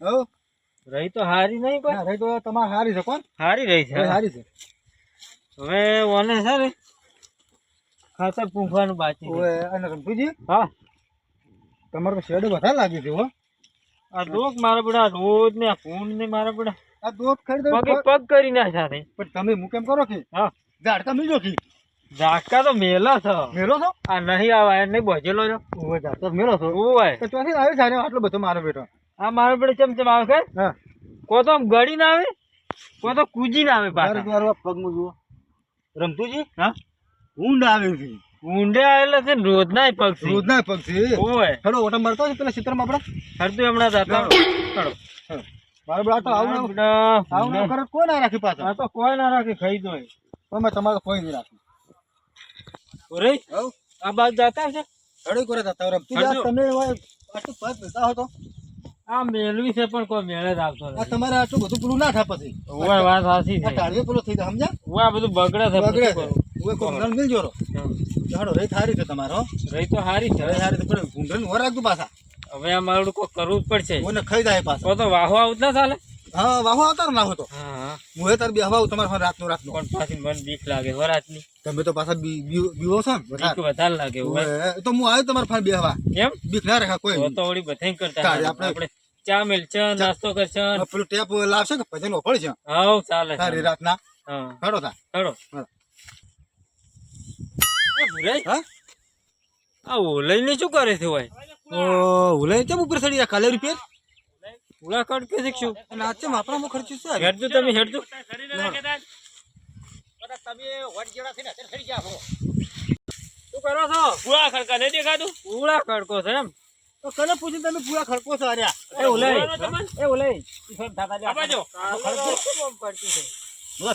હો રહી તો હારી નહીં કોઈ. રહી તો તમારે હારી છે કોણ હારી રહી છે. હારી છે હવે ઓને છે ને ખાતર પૂંખવાનું બાકી છે. ઓએ અને રમતુજી હા તમારે તો શેડ વધારે લાગે છે હો. આ દોક મારા બડા રોજ ને આ ફૂન ને મારા બડા આ દોત ખરીદો પગે પગ કરી ના સાથે. પણ તમે હું કેમ કરો કે હા ઝાડકા મિલજો કે ઝાટકા તો મેલા છે. મેલો છો આ નહીં આવા એને નહીં બોજેલો છો. ઓએ ઝાડકા મેલો છો ઓય તો ચોથી આવે છે આટલો બધો મારો બેટો. આ મારા બડે ચમચમ આવે કે હા કો તો આમ ગળી ના આવે કો તો કૂજી ના આવે મારે પાછા. મારો પગ મુ જુઓ રમતુજી હા ઊંડ આવે છે ઊંડે આવેલા છે ને રોજ ના પગ છે. રોજ ના પગ છે ઓય હેડો ઓટો મારતો છે પેલા ક્ષેત્રમાં આપણે હરતું હમણાં જતા હેડો મારો બેટો આવું આવું કરે કોઈ ના રાખી પાછા આ તો કોઈ ના રાખે ખાઈ દો. તમે તમારે કોઈ નહીં રાખી ઓરે હવ આ બાદ જતા છે. હેડો કરે તા રમતુજી હેડો. તમે આટલું પગ ભેગા હો તો આ મેલવી છે પણ કોઈ મેળે જ આવતો આ નથી. તમારે આટલું બધું પેલું ના થાય પછી ઓય વાત સાચી આ છે. ટાળીઓ પેલો થઈ જાય સમજ્યા ઓય આ બધું બગડે છે. બગડે બધું છે ઓએ કોંગણ મિલજો રો કરું. હેડો રે થારી છે તમારો રહી તો હારી છે. રે હારી તો પણ ગુંડન વર રાખજો પાછા હવે આ મારું કોઈ કરવું જ પડશે. ઓને ખાઈ જાય પાછા તો તો વાહો આવું જ ના ચાલે. હા વાહો આવતા ના હોય તો હા હા હું તાર બે હવા તમારે હવે રાતનું રાતનું પણ પાછી મને બીક લાગે વરાતની. તમે તો પાછા બીવો છો ને બીક વધારે. વધારે લાગે. ઓય ઓએ, તો હું આવ્યો તમારે ફાન બે હવા એમ બીક ના રાખા કોઈ તો તો વળી બધાય કરતા તારે આપણે આપણે ચા મેલ છે નાસ્તો કરશે. પેલું ટેપ લાવશે કે ભજન ઓફળ છે હાવ ચાલે સારી ચાલે. રાતના હા હેડો તા હેડો. હા. એ ભુરાઈ, હા આ ઓલઈને શું કરે છે ઓય? ઓ ઉલે કેમ ઉપર ચડી ગયા કાલે રૂપિયા ઉલા કટ કે શીખશું. અને આ ચેમ આપણામાં ખર્ચું છે હેડજો તમે હેડજો. શું કરો છો? ઉલા ખડકા નહીં દેખાતું? ઉલા ખડકો છે એમ. તો કને પૂછીને તમે પૂરા ખડકો છો આર્યા એ ઓલાઈ. એ ઓલે આબાજો. ખડકો શું બમ પડતું છે?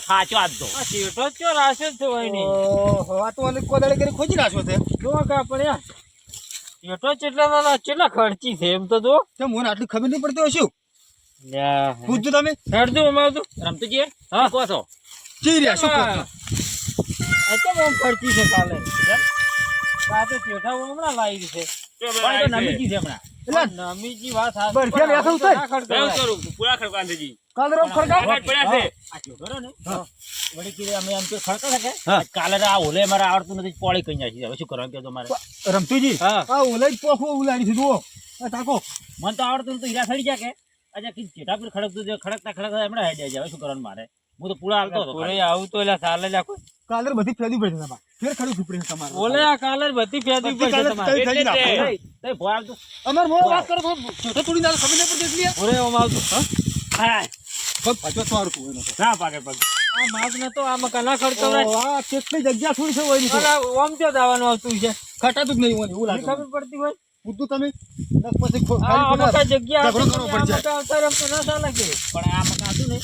સાચો આજ તો આ શેઠો જ કયો રાશે જ છે ઓય ની. ઓહો આ તો અને કોદાળી કરી ખોજી રાખ્યો છે જો કા પણ યાર શેઠો કેટલા ખર્ચી છે એમ તો જો. કેમ મને આટલી ખબર નહીં પડતી હોય શું લ્યા. પૂછજો તમે હેડજો અમારું રમતુજી. હા કહો છો. ચી રહ્યા શું કહો છો? આ કેમ આમ ખર્ચી છે કાલે? કેમ? આ તો શેઠા હમણાં લાવી છે. પણ તો નમીજી છે હમણાં એટલે નમીજી વાત સાચી. બરફિયા બેઠા ઉતર. ના ખડકાવાય. પૂરા ખડકાંધજી કાલ રોજ ખડકા પડ્યા છે. આ છોકરો ને વળી કીધે અમે આમ તો ખડકા থাকে હા. કાલે આ ઓલે મારે આવડતું નથી પોળી કઈ જાય છે હવે શું કરવાનું કે તમારે રમતુજી હા. આ ઓલાઈ પોખો ઉલાડી છે જુઓ આ તાકો મને તો આવડતું નથી તો હીરા થઈ જાય કે આજે કીધું જેઠા પર ખડકતું છે ખડકતા હમણાં હેડ્યા જાય હવે શું કરવાનું મારે હું તો પૂરા હાલતો હતો પૂરે આવું તો એટલે ચાલે જ આખું. કાલે બધી ફેદી પડે છે તમારે ફેર ખડું સુપડી છે તમારે ઓલે આ કાલે જ બધી ફેદી બધી પડશે કાલે તમારે. થઈ એટલે ગઈ જ આપણે. તે. તઈ ભોય આવતું અમાર મો વાત કરો તો છોટો થોડી ના ખબર નહીં પડતી એટલી ઓરે ઓમ આવતું. હા? હા પગ પાછો તો આડકું એનો તો ના પાકે પગ આ માગ ને તો આમાં કલા ખડકાવરાય. ઓ, આ કેટલી જગ્યા થોડી છે હોય અલા, ઓમ ક્યાં દાવાનું આવતું છે? ખટાતું જ નહીં હોય એવું નહીં લાગે ખબર પડતી હોય. પૂછતું તમે પછી આ આમાં કાંઈ જગ્યા ઝઘડો હતી કરવો નહીં, પડશે. આમાં કાંઈ અવતાર એમ તો ના ચાલે કે. પણ આ મકાન હતું ને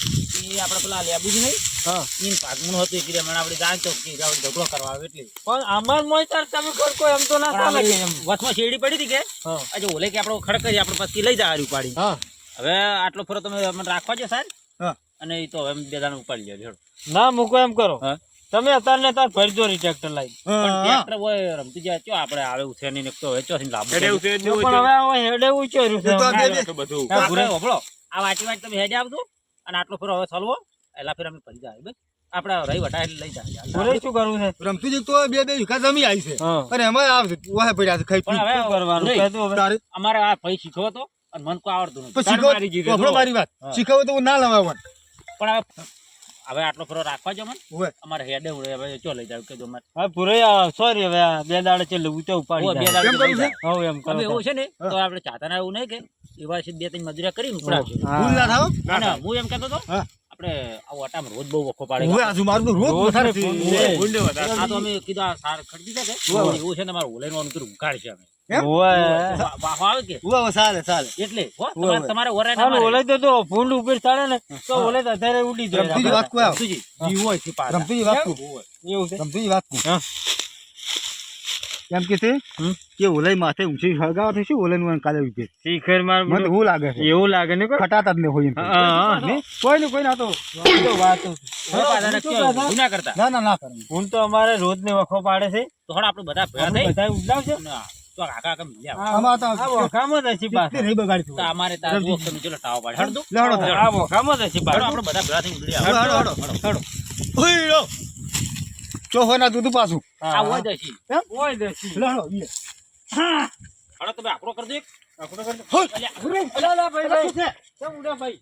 એ આપણે પેલા લેબુજી નહીં હા ઈન પાકનું હતું એટલે મને આપણે જાણતો કે આપણે ઝઘડો કરવા આવે એટલે પણ આમાં જ મોય તાર તમે ખડકો એમ તો ના પણ ચાલે કે આપણે એમ. વચમાં શેરડી પડી હતી કે હા. આજે ઓલે કે આપણે ખડક કરી આપણે પછી લઈ જાય ઉપાડી હા હવે આટલો ફરો તમે મને રાખવા છે સાહેબ હા અને એ તો હવે અમે બે દાણા ઉપાડી લેજો ના મૂકો એમ કરો. હા. તમે અત્યારે ને તાર ભરજો રી ટ્રેક્ટર લાવી. પણ હા ટ્રેક્ટર હોય રમતી જાય ચો આપણે આવે ઉછે નહીં તો હવે ચોથી લાભ એટલે એવું છે જ પણ નહીં હવે આ હેડે ઉચેર્યું છે. એ તો આ બે- તો બધું હા, ભૂરે. હોભળો આ વાંચી વાંચ તમે હેડે આવજો અને આટલો ફરો હવે ચાલવો એટલે ફેર અમે ફરી જાય બસ આપણે રહી વટા એટલે લઈ જાય ભૂરે શું કરવું છે? રમતુજી તો બે વીઘા જમી આવી છે હા. અને એમાં આવશે વાહે પડ્યા છે ખાઈ પણ પી હવે શું કરવાનું? નહીં, કહેતું હવે. તારે અમારે આ ભાઈ શીખવો હતો અને મને કોઈ આવડતું નથી તો શીખો મારી ગીરે વફરો જુઓ. મારી વાત હા. શીખવો તો હું ના લવાવન પણ હવે આટલો ફરો રાખવા જો મને હોય અમારે હેડે ઉડે હવે ચો લઈ જાવ કે જો મારે હા ભૂરે સોરી હવે આ બે દાડે છેલ્લે ઊંચા ઉપાડી બે જાય. દાડા કેમ લઈ કરવું જાય. હવે એમ કરો. હવે એવું છે ને તો આપણે ચાતાના એવું નહીં કે એવા છે બે ત્રણ મજૂરિયા કરીને ઉપડાવશું હા. ભૂલ ના થાવ અને હું એમ કહેતો હતો હા. આપણે આ ઓટામાં રોજ બહુ વખો પાડે હોય આજુ મારું તો રોજ રોજ વધારે ને છે. ફૂલ હોય. છે. ગુંડે વધારે. આ તો અમે કીધું આ સાર ખરીદી છે કે હોય. એવું છે ને અમારે ઓલાઈનું અનુકૂળ ઉઘાડ છે અમે એમ? ઓય. વાહો આવે કે હોય, ચાલે ચાલે એટલે હો હોય. તમારે ઓરાય આનું ઓલે તો જો ભૂંડ ઉપર ચાલે ને તો ઓલે તો અત્યારે ઉડી જાય. રમતુજી વાત કોઈ આવ સુજી જી હોય છે પાછા રમતુજી વાત કહું એવું છે. રમતુજી વાત કહું હા. એમ કે છે કે ઓલાઈ માથે ઊંચી હળગાવા થઈ શું ઓલાઈ નું કાલે ઉભે શીખર માર મને તો એવું લાગે છે એવું લાગે ને કોઈ. ખટાતા જ નહીં હોય એમ કે. હા, હા. નહીં? કોઈ નહીં કોઈ ના તો વાતો. હવે પાછા કેવું ગુના કરતા ના ના ના કરે ભૂંડ તો અમારે રોજ ને વખો પાડે છે. તો હળ આપણે બધા ભેગા આપણે થઈ બધા ઉડાવશે. અને તો કાકા કાકા મિલ્યા આમાં તો આ વખામાં જ હશે પાછા. નહીં બગાડી તું. તો અમારે તાર દોસ્ત તમે ચલો ટાવ પાડે હડ દો લે હળો તાર. આ વખામાં જ હશે હડો પાછા. આપણે બધા ભેળા થઈને ઉડી હળો આવો હળો હળો. ઉઈડો. ચોહોના દૂધ પાછું. આ હોય જશે ઓય દેશી. લે હળો ઈ. હડો તમે આપણો કરી દો એક. આપણો કર દે. અલા ભાઈ ભાઈ કેમ ઉડ્યા ભાઈ?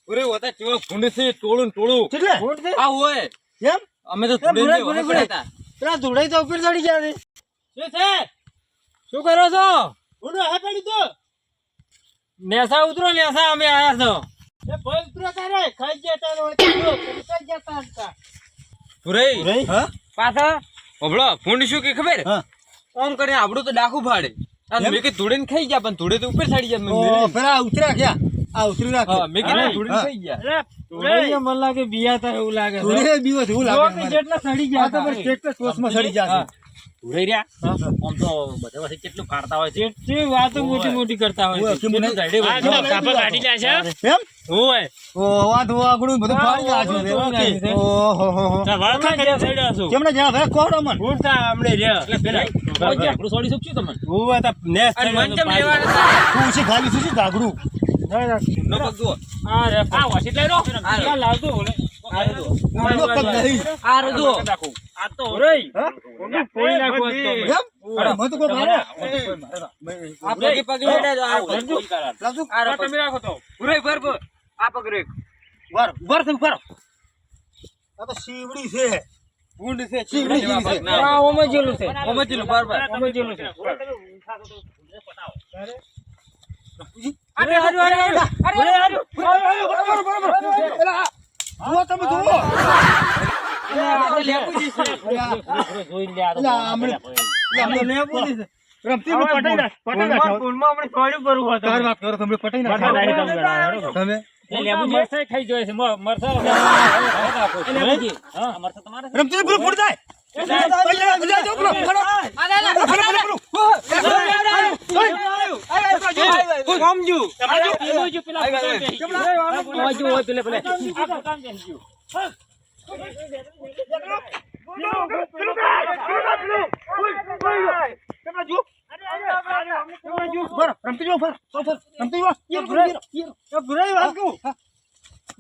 અરે ઓતા ચેવો ભૂંડ છે ટોળું ટોળું કેટલે? ભૂંડ છે? આ હોય એમ? અમે તો ભૂંડ, ધૂળે ભૂંડ, પડ્યા હતા. પેલા ધૂળાઈ તો ઉપર ચડી ગયા છે. શું છે શું કરો છો? ઉડો હે પડી તો. નેસા ઉતરો નેસા અમે આયા છો. એ ભાઈ ઉતરો તારે. ખાઈ જતા રો. ખાઈ જતા હતા. ભૂરાઈ, રહી? હા? પાછા હોભળો, ભૂંડ શું કે ખબર હા. આમ કરીને આપણું તો ડાકુ ફાડે આ એમ? મેં કે ધૂળે ખાઈ ગયા પણ ધૂળે તો ઉપર ચડી ગયા ઓ મને. પેલા ઉતર્યા ગયા. આ ઉતરી હા રાખ્યો. મેં કીધું અરે, ધૂળે હા. ખાઈ ગયા. અરે ધૂળાઈએ મને લાગે બિયા તા એવું લાગે છે. થોડી દિવસ એવું જો લાગે કે મને. જેટલા સડી આ ગયા તો તા. પણ ટ્રેક્ટર ટોચમાં સડી જશે. ઉડી રહ્યા આમ તો બધા પાસે કેટલું કાઢતા હોય છે જેટલી વાતો મોટી મોટી કરતા હોય ઓય, છે. કેમ મને કેટલું આ ઝાડે જો હોય. કાપા કાઢી લ્યા છે. એમ? ઓય. ઓ આ તો આગળું બધું ફાડી નાખ્યું છે. ઓકે. ઓહો હો હો. વાળા કર્યા સડ્યા છો. કેમને જ્યાં ભાઈ કોડો મન. ભૂંડ તા હમણે રહ્યા. એટલે પેલા આપણું છોડી શકશું તમને ઓય તા નેસ અને સડ્યો મન તો ચમ પાછો. લેવાના હતા? તું છે ખાલી શું છે ગાગડું. ના, ના. નો પગ જુઓ. આ રે આ વાસી લઈ લો આ લાવતો ઓલે. આ લો. નો પગ નહીં. આ રો જુઓ. આ તો ઓરેય. ઓંડું ફોડી નાખો તો. એમ? અરે મત કોઈ મારે. આ પગે પગે હેડે જો આ આ કોઈ કારણ. લાવજો. આ રો તમે રાખો તો. ભૂરાઈ ભર ભર. આ પગ રેક. વાર વાર થી ઉપર. આ તો શીવડી છે. ભૂંડ છે ચીવડી જેવા જેવી પગ છે. ના. આ ઓમે જેલું છે. ઓમે જેલું બાર બાર. ઓમે જેલું છે. અરે હારું હારું હારું. બરોબર બરોબર. એલા જુઓ તમે જુઓ. જોઈ લે આ તો એલા હમણે રમતી માં પટાઈ નાખ. પટાઈ નાખ. ફૂલમાં હમણાં છોડ્યું કરવું હતું. તાર વાત કરો તમે પટાઈ નાખ. પટાઈ નાખ. તમે એ લેબુજી. મરચાઈ ખાઈ જોઈએ છે. મરચાં નાખો. એ લેબુજી. હા અમાર તો તમારે છે. રમતી પૂરું ફૂટ જાય. સમજુ. લેબુજી પેલા ઓય જો ઓય પેલે પેલે આ કામ કરી ગયું. રમતી જો ફર રમતી જો ભૂરાઈ વાત કહું.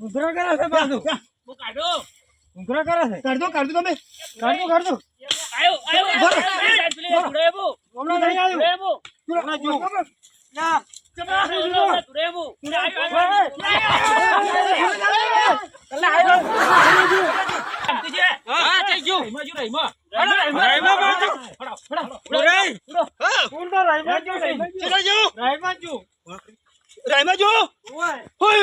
ઊંઘરા કરે છે પાછું. બો કાઢો ઊંઘરા કરે છે. કાઢજો તમે કાઢો. આયો આયો પેલે ઉડેબો હમણાં નહીં આવ્યું. ઉડેબો હમણાં જો. ઉડેબો હા થઈ ગયું. ઊંઘ તો રાઈમાં જો નહીં. રાઈમાં જો. રાયમાં જો ઓય. હોય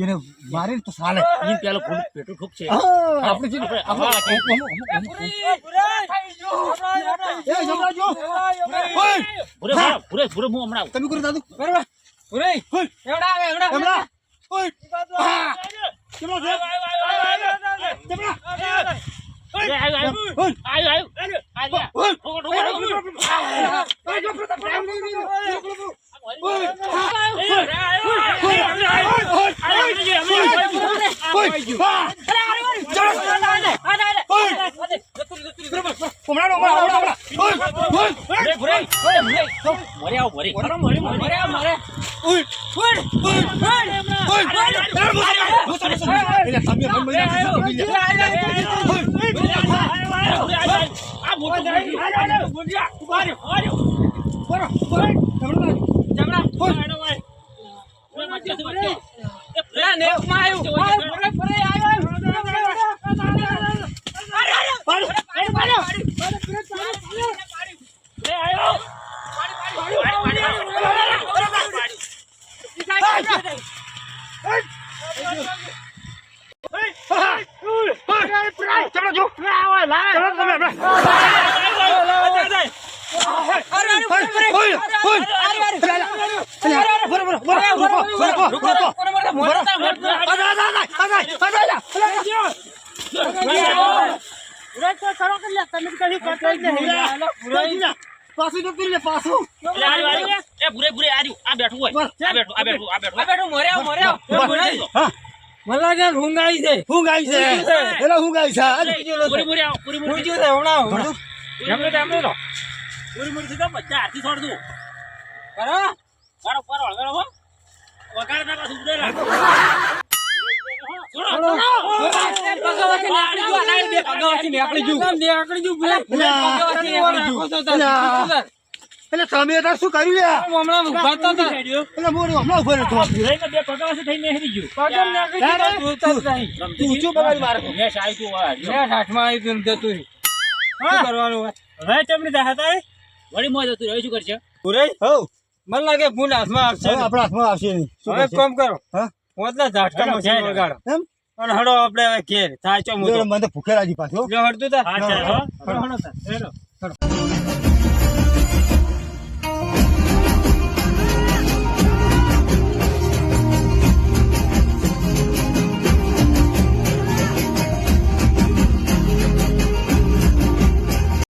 એને મારે તો સાલે ઈ પેલો પેટું ઠોક છે આપણે જે પૂરે પૂરે હું હમણાં તમે કરો દાદુ ભૂરાઈ. એવડા આવે એવડા. એમડા ઓય કેમનો છે તમે કશું કરતા જ નહીં લ્યા. પુરાઈ પાછું તો કરી લે પાછું એટલે આ રહ્યું, એ ભૂરે ભૂરે આ રહ્યું, આ બેઠું હોય બસ. આ બેઠું આ બેઠું આ બેઠું આ બેઠું મોર્યા હા મને લાગે ઊંઘ આવી છે. હું ગાય છે એટલે હું ગાય છે આજ પૂરી પૂરી આવો, પૂરી હું પૂરી જો છે હમણાં થોડું એમને તો એમને તો પૂરી પૂરી થી તો બચ્ચા હાથથી છોડ દઉં. બરાબર પાડો પાડો હળગાડો હો. વગાડ ના પાછું ઉડે લાગે. છોડો, છોડો. ભગવાથી નીકળી ગયું આ બે ભગવાથી નીકળી ગયું આકડી જો ભલે ભગવાથી નીકળી ગયું એટલે તમે અત્યારે શું કર્યું યાર હમણાં ઉભા તો હતા. એટલે મોડું હમણાં ઉભો રહ્યો હતો. ભૂરાઈને બે પગાવાથી થઈને નેહરી ગયું. પગમ નાખી દીધા, જોતા જ નહીં. તું ઊંચું બગાડી મારે મેચ આવી તું હોય. લે, હાથમાં આવી તું ને જતું રહ્યું. શું કરવાનું હોય? હવે ચમડી દા હતા વળી મોજ હતું હવે શું કરશે? પુરાઈ? હઉ મને લાગે ફૂલ હાથમાં આવશે. હવે આપણા હાથમાં આવશે નહીં શું હવે કરશે? કામ કરો. હા? પોતના ઝાટકા હેડો, મશીન હેડો. વગાડો. એમ? અને હળો આપણે હવે ઘેર થાય ચો મને તો ભૂખે લાગી પાછો જો હળતું તા હા ચાલો. હળો, હળો તા. હેડો.